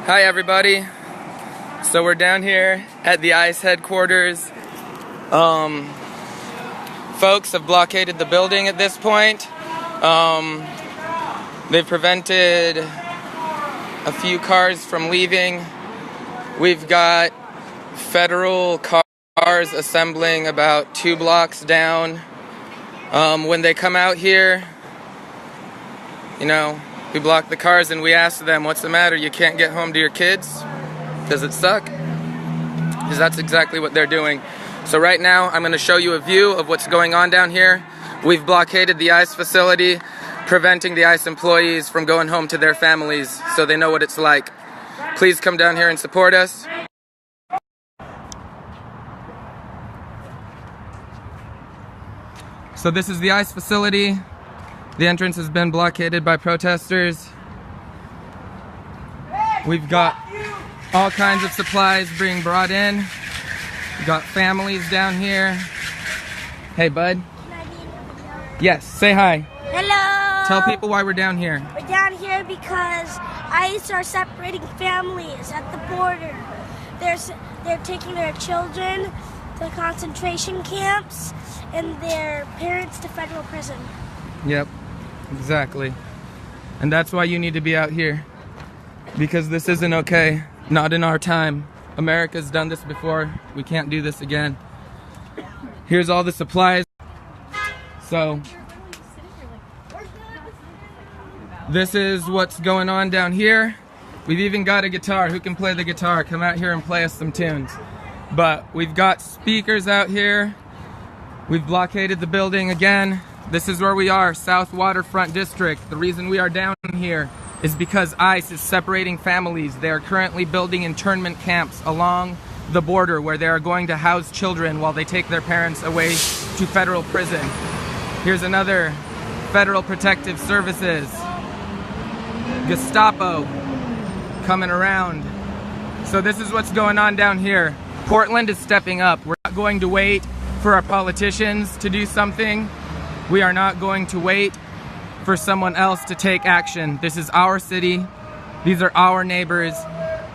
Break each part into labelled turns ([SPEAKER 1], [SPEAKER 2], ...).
[SPEAKER 1] Hi everybody. So we're down here at the ICE headquarters. Folks have blockaded the building at this point. They've prevented a few cars from leaving. We've got federal cars assembling about 2 blocks down. When they come out here, we block the cars and we ask them, what's the matter? You can't get home to your kids? Does it suck? Because that's exactly what they're doing. So right now, I'm going to show you a view of what's going on down here. We've blockaded the ICE facility, preventing the ICE employees from going home to their families so they know what it's like. Please come down here and support us. So this is the ICE facility. The entrance has been blockaded by protesters. We've got all kinds of supplies being brought in. We've got families down here. Hey, bud. Yes, say hi.
[SPEAKER 2] Hello.
[SPEAKER 1] Tell people why we're down here.
[SPEAKER 2] We're down here because ICE are separating families at the border. They're taking their children to concentration camps and their parents to federal prison.
[SPEAKER 1] Yep, exactly. And that's why you need to be out here. Because this isn't okay. Not in our time. America's done this before. We can't do this again. Here's all the supplies. So, this is what's going on down here. We've even got a guitar. Who can play the guitar? Come out here and play us some tunes. But we've got speakers out here. We've blockaded the building again. This is where we are, South Waterfront District. The reason we are down here is because ICE is separating families. They are currently building internment camps along the border where they are going to house children while they take their parents away to federal prison. Here's another Federal Protective Services. Gestapo coming around. So this is what's going on down here. Portland is stepping up. We're not going to wait for our politicians to do something. We are not going to wait for someone else to take action. This is our city. These are our neighbors.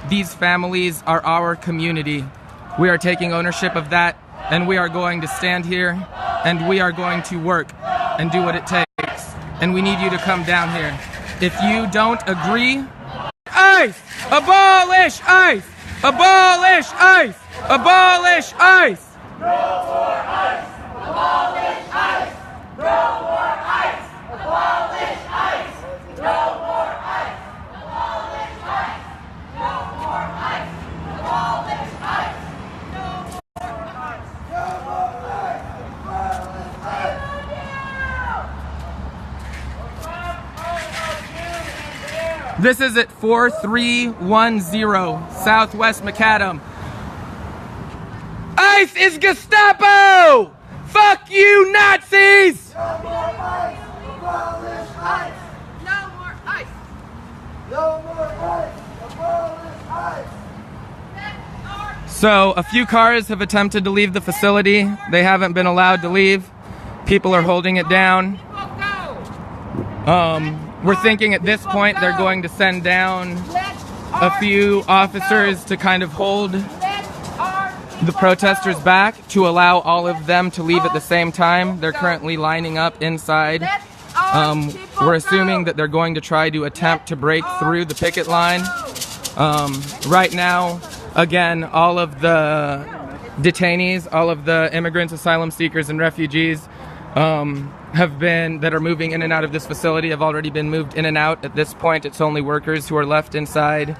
[SPEAKER 1] These families are our community. We are taking ownership of that, and we are going to stand here, and we are going to work and do what it takes. And we need you to come down here. If you don't agree, ICE! Abolish ICE! Abolish ICE! Abolish ICE!
[SPEAKER 3] No more ICE! Abolish ICE! No more ICE! Abolish ICE! No more ICE! Abolish ICE! No more ICE! Abolish ICE! No more ICe! No more ICE! Abolish ICE!
[SPEAKER 1] This is at 4310 Southwest Macadam. ICE is Gestapo! Fuck you, Nazis!
[SPEAKER 3] No more ICE! Abolish ICE!
[SPEAKER 4] No more ICE!
[SPEAKER 3] No more ICE! Abolish ICE!
[SPEAKER 1] So, a few cars have attempted to leave the facility. They haven't been allowed to leave. People are holding it down. We're thinking at this point they're going to send down a few officers to kind of hold the protesters back to allow all of them to leave at the same time. They're currently lining up inside. We're assuming that they're going to try to attempt to break through the picket line. Right now, again, all of the detainees, all of the immigrants, asylum seekers, and refugees that are moving in and out of this facility have already been moved in and out. At this point, it's only workers who are left inside.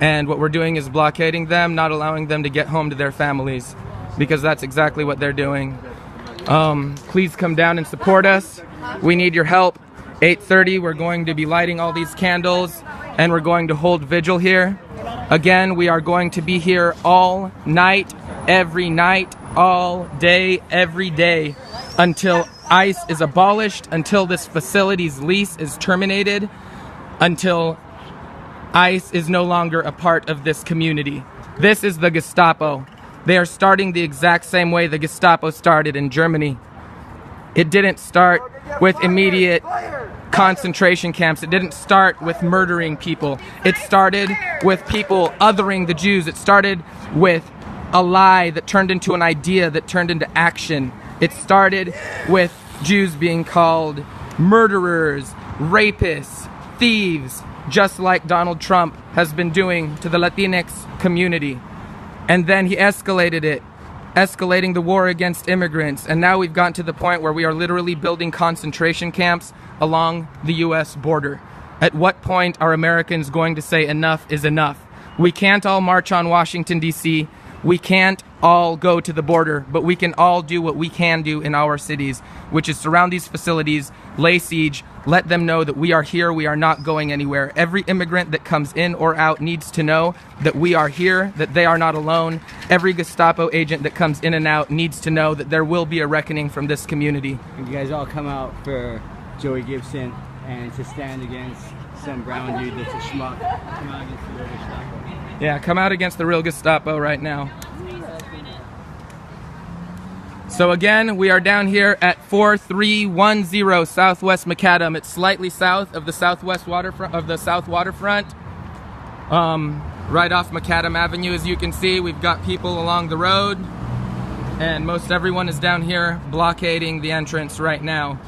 [SPEAKER 1] And what we're doing is blockading them, not allowing them to get home to their families, because that's exactly what they're doing. Please come down and support us. We need your help. 8:30, we're going to be lighting all these candles, and we're going to hold vigil here. Again, we are going to be here all night, all day, every day, until ICE is abolished, until this facility's lease is terminated, until ICE is no longer a part of this community. This is the Gestapo. They are starting the exact same way the Gestapo started in Germany. It didn't start with immediate concentration camps. It didn't start with murdering people. It started with people othering the Jews. It started with a lie that turned into an idea that turned into action. It started with Jews being called murderers, rapists, thieves, just like Donald Trump has been doing to the Latinx community. And then he escalated it, escalating the war against immigrants. And now we've gotten to the point where we are literally building concentration camps along the US border. At what point are Americans going to say enough is enough? We can't all march on Washington, D.C. We can't all go to the border, but we can all do what we can do in our cities, which is surround these facilities, lay siege, let them know that we are here, we are not going anywhere. Every immigrant that comes in or out needs to know that we are here, that they are not alone. Every Gestapo agent that comes in and out needs to know that there will be a reckoning from this community.
[SPEAKER 4] And you guys all come out for Joey Gibson and to stand against some brown dude that's a schmuck. Come out against the real Gestapo.
[SPEAKER 1] Yeah, come out against the real Gestapo right now. So again, we are down here at 4310 Southwest Macadam. It's slightly south of the southwest waterfront of the South Waterfront. Right off Macadam Avenue, as you can see, we've got people along the road, and most everyone is down here blockading the entrance right now.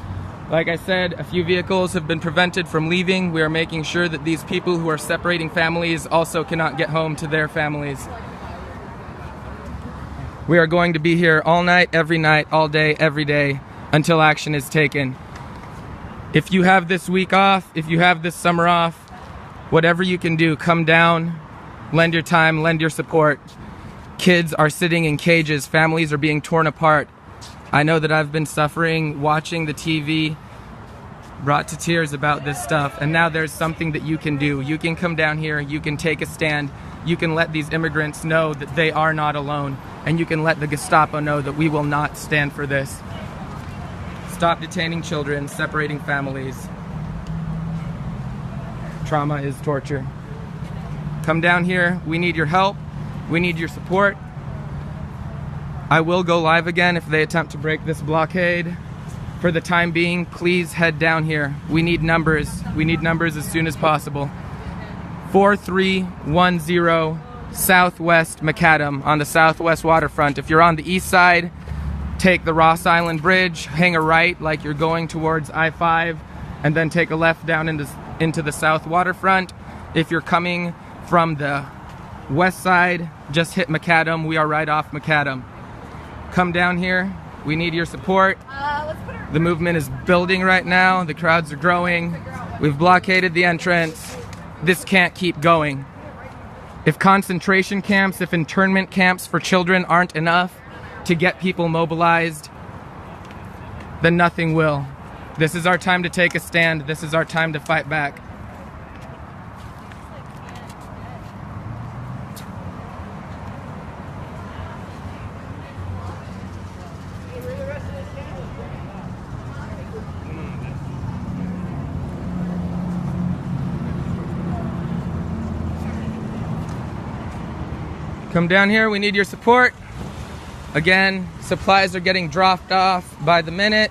[SPEAKER 1] Like I said, a few vehicles have been prevented from leaving. We are making sure that these people who are separating families also cannot get home to their families. We are going to be here all night, all day, every day, until action is taken. If you have this week off, if you have this summer off, whatever you can do, come down, lend your time, lend your support. Kids are sitting in cages, families are being torn apart. I know that I've been suffering watching the TV, brought to tears about this stuff, and now there's something that you can do. You can come down here, you can take a stand, you can let these immigrants know that they are not alone, and you can let the Gestapo know that we will not stand for this. Stop detaining children, separating families. Trauma is torture. Come down here, we need your help, we need your support. I will go live again if they attempt to break this blockade. For the time being, please head down here. We need numbers. We need numbers as soon as possible. 4310 Southwest Macadam on the Southwest Waterfront. If you're on the east side, take the Ross Island Bridge, hang a right like you're going towards I-5, and then take a left down into the South Waterfront. If you're coming from the west side, just hit Macadam. We are right off Macadam. Come down here. We need your support. The movement is building right now. The crowds are growing. We've blockaded the entrance. This can't keep going. If concentration camps, if internment camps for children aren't enough to get people mobilized, then nothing will. This is our time to take a stand. This is our time to fight back. Come down here, we need your support. Again, supplies are getting dropped off by the minute.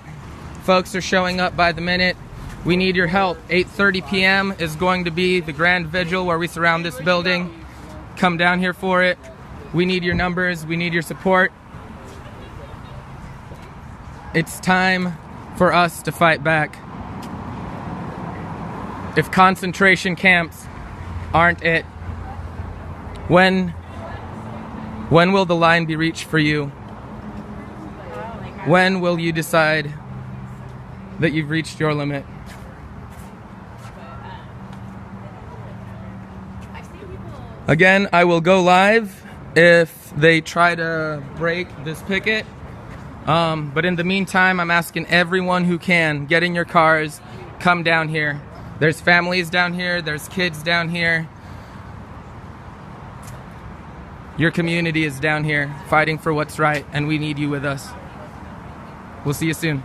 [SPEAKER 1] Folks are showing up by the minute. We need your help. 8:30 p.m. is going to be the grand vigil where we surround this building. Come down here for it. We need your numbers, we need your support. It's time for us to fight back. If concentration camps aren't it, when will the line be reached for you? When will you decide that you've reached your limit? Again, I will go live if they try to break this picket. But in the meantime, I'm asking everyone who can, get in your cars, come down here. There's families down here, there's kids down here. Your community is down here fighting for what's right, and we need you with us. We'll see you soon.